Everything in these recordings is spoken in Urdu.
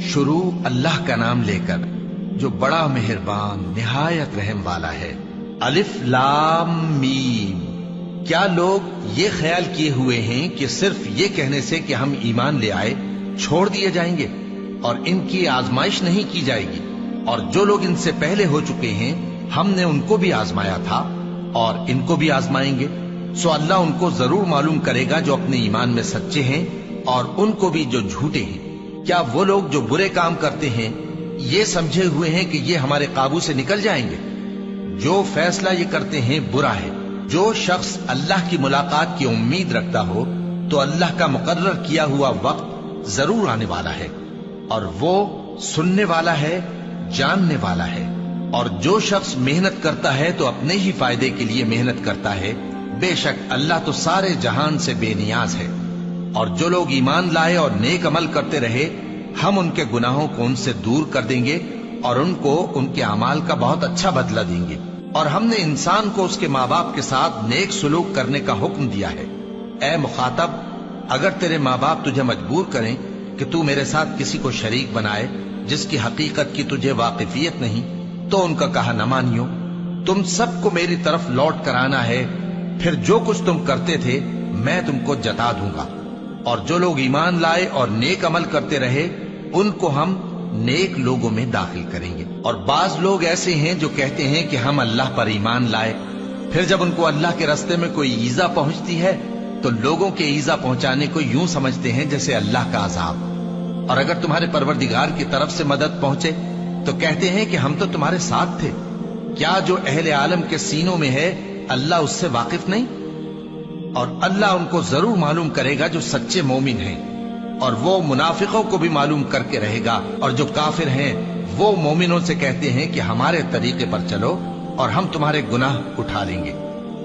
شروع اللہ کا نام لے کر جو بڑا مہربان نہایت رحم والا ہے۔ الف لام میم۔ کیا لوگ یہ خیال کیے ہوئے ہیں کہ صرف یہ کہنے سے کہ ہم ایمان لے آئے چھوڑ دیے جائیں گے اور ان کی آزمائش نہیں کی جائے گی؟ اور جو لوگ ان سے پہلے ہو چکے ہیں ہم نے ان کو بھی آزمایا تھا اور ان کو بھی آزمائیں گے، سو اللہ ان کو ضرور معلوم کرے گا جو اپنے ایمان میں سچے ہیں اور ان کو بھی جو جھوٹے ہیں۔ کیا وہ لوگ جو برے کام کرتے ہیں یہ سمجھے ہوئے ہیں کہ یہ ہمارے قابو سے نکل جائیں گے؟ جو فیصلہ یہ کرتے ہیں برا ہے۔ جو شخص اللہ کی ملاقات کی امید رکھتا ہو تو اللہ کا مقرر کیا ہوا وقت ضرور آنے والا ہے، اور وہ سننے والا ہے، جاننے والا ہے۔ اور جو شخص محنت کرتا ہے تو اپنے ہی فائدے کے لیے محنت کرتا ہے، بے شک اللہ تو سارے جہان سے بے نیاز ہے۔ اور جو لوگ ایمان لائے اور نیک عمل کرتے رہے ہم ان کے گناہوں کو ان سے دور کر دیں گے اور ان کو ان کے اعمال کا بہت اچھا بدلہ دیں گے۔ اور ہم نے انسان کو اس کے ماں باپ کے ساتھ نیک سلوک کرنے کا حکم دیا ہے۔ اے مخاطب، اگر تیرے ماں باپ تجھے مجبور کریں کہ تو میرے ساتھ کسی کو شریک بنائے جس کی حقیقت کی تجھے واقفیت نہیں تو ان کا کہا نہ مانیو۔ تم سب کو میری طرف لوٹ کر آنا ہے، پھر جو کچھ تم کرتے تھے میں تم کو جتا دوں گا۔ اور جو لوگ ایمان لائے اور نیک عمل کرتے رہے ان کو ہم نیک لوگوں میں داخل کریں گے۔ اور بعض لوگ ایسے ہیں جو کہتے ہیں کہ ہم اللہ پر ایمان لائے، پھر جب ان کو اللہ کے راستے میں کوئی ایذا پہنچتی ہے تو لوگوں کے ایذا پہنچانے کو یوں سمجھتے ہیں جیسے اللہ کا عذاب۔ اور اگر تمہارے پروردگار کی طرف سے مدد پہنچے تو کہتے ہیں کہ ہم تو تمہارے ساتھ تھے۔ کیا جو اہل عالم کے سینوں میں ہے اللہ اس سے واقف نہیں؟ اور اللہ ان کو ضرور معلوم کرے گا جو سچے مومن ہیں، اور وہ منافقوں کو بھی معلوم کر کے رہے گا۔ اور جو کافر ہیں وہ مومنوں سے کہتے ہیں کہ ہمارے طریقے پر چلو اور ہم تمہارے گناہ اٹھا لیں گے،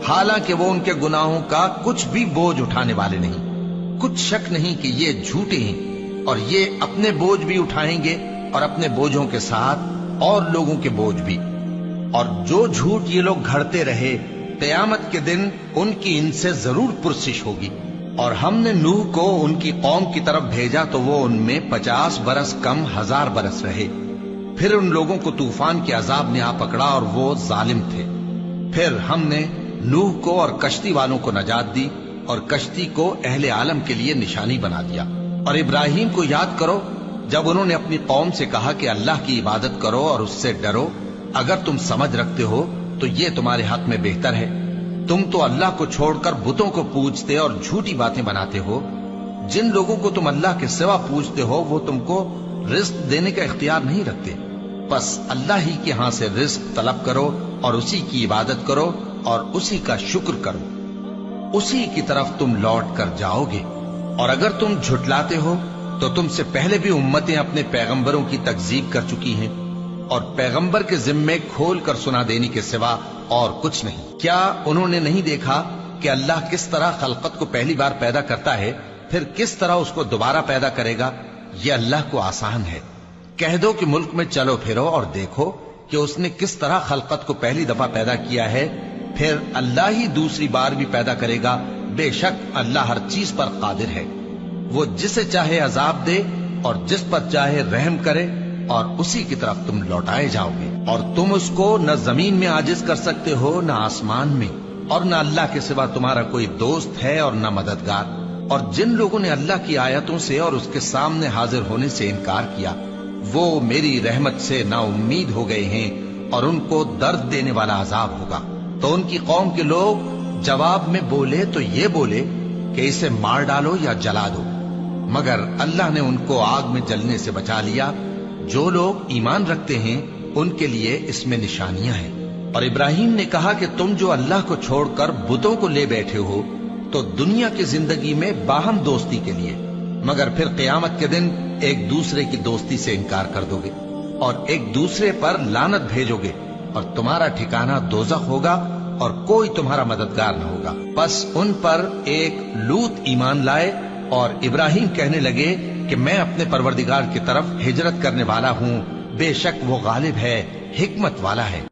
حالانکہ وہ ان کے گناہوں کا کچھ بھی بوجھ اٹھانے والے نہیں۔ کچھ شک نہیں کہ یہ جھوٹے ہیں، اور یہ اپنے بوجھ بھی اٹھائیں گے اور اپنے بوجھوں کے ساتھ اور لوگوں کے بوجھ بھی۔ اور جو جھوٹ یہ لوگ گھڑتے رہے قیامت کے دن ان کی ان سے ضرور پرسش ہوگی۔ اور ہم نے نوح کو ان کی قوم کی طرف بھیجا تو وہ ان میں 50 برس کم 1000 برس رہے۔ پھر ان لوگوں کو طوفان کے عذاب نے آ پکڑا اور وہ ظالم تھے۔ پھر ہم نے نوح کو اور کشتی والوں کو نجات دی اور کشتی کو اہل عالم کے لیے نشانی بنا دیا۔ اور ابراہیم کو یاد کرو جب انہوں نے اپنی قوم سے کہا کہ اللہ کی عبادت کرو اور اس سے ڈرو، اگر تم سمجھ رکھتے ہو تو یہ تمہارے حق میں بہتر ہے۔ تم تو اللہ کو چھوڑ کر بتوں کو پوجتے اور جھوٹی باتیں بناتے ہو۔ جن لوگوں کو تم اللہ کے سوا پوجتے ہو وہ تم کو رزق دینے کا اختیار نہیں رکھتے، بس اللہ ہی کے ہاں سے رزق طلب کرو اور اسی کی عبادت کرو اور اسی کا شکر کرو، اسی کی طرف تم لوٹ کر جاؤ گے۔ اور اگر تم جھٹلاتے ہو تو تم سے پہلے بھی امتیں اپنے پیغمبروں کی تکذیب کر چکی ہیں، اور پیغمبر کے ذمے کھول کر سنا دینے کے سوا اور کچھ نہیں۔ کیا انہوں نے نہیں دیکھا کہ اللہ کس طرح خلقت کو پہلی بار پیدا کرتا ہے پھر کس طرح اس کو دوبارہ پیدا کرے گا؟ یہ اللہ کو آسان ہے۔ کہہ دو کہ ملک میں چلو پھرو اور دیکھو کہ اس نے کس طرح خلقت کو پہلی دفعہ پیدا کیا ہے، پھر اللہ ہی دوسری بار بھی پیدا کرے گا۔ بے شک اللہ ہر چیز پر قادر ہے۔ وہ جسے چاہے عذاب دے اور جس پر چاہے رحم کرے، اور اسی کی طرف تم لوٹائے جاؤ گے۔ اور تم اس کو نہ زمین میں عاجز کر سکتے ہو نہ آسمان میں، اور نہ اللہ کے سوا تمہارا کوئی دوست ہے اور نہ مددگار۔ اور جن لوگوں نے اللہ کی آیتوں سے اور اس کے سامنے حاضر ہونے سے انکار کیا وہ میری رحمت سے نا امید ہو گئے ہیں، اور ان کو درد دینے والا عذاب ہوگا۔ تو ان کی قوم کے لوگ جواب میں بولے تو یہ بولے کہ اسے مار ڈالو یا جلا دو، مگر اللہ نے ان کو آگ میں جلنے سے بچا لیا۔ جو لوگ ایمان رکھتے ہیں ان کے لیے اس میں نشانیاں ہیں۔ اور ابراہیم نے کہا کہ تم جو اللہ کو چھوڑ کر بتوں کو لے بیٹھے ہو تو دنیا کی زندگی میں باہم دوستی کے لیے، مگر پھر قیامت کے دن ایک دوسرے کی دوستی سے انکار کر دو گے اور ایک دوسرے پر لعنت بھیجو گے، اور تمہارا ٹھکانہ دوزخ ہوگا اور کوئی تمہارا مددگار نہ ہوگا۔ بس ان پر ایک لوط ایمان لائے، اور ابراہیم کہنے لگے کہ میں اپنے پروردگار کی طرف ہجرت کرنے والا ہوں، بے شک وہ غالب ہے، حکمت والا ہے۔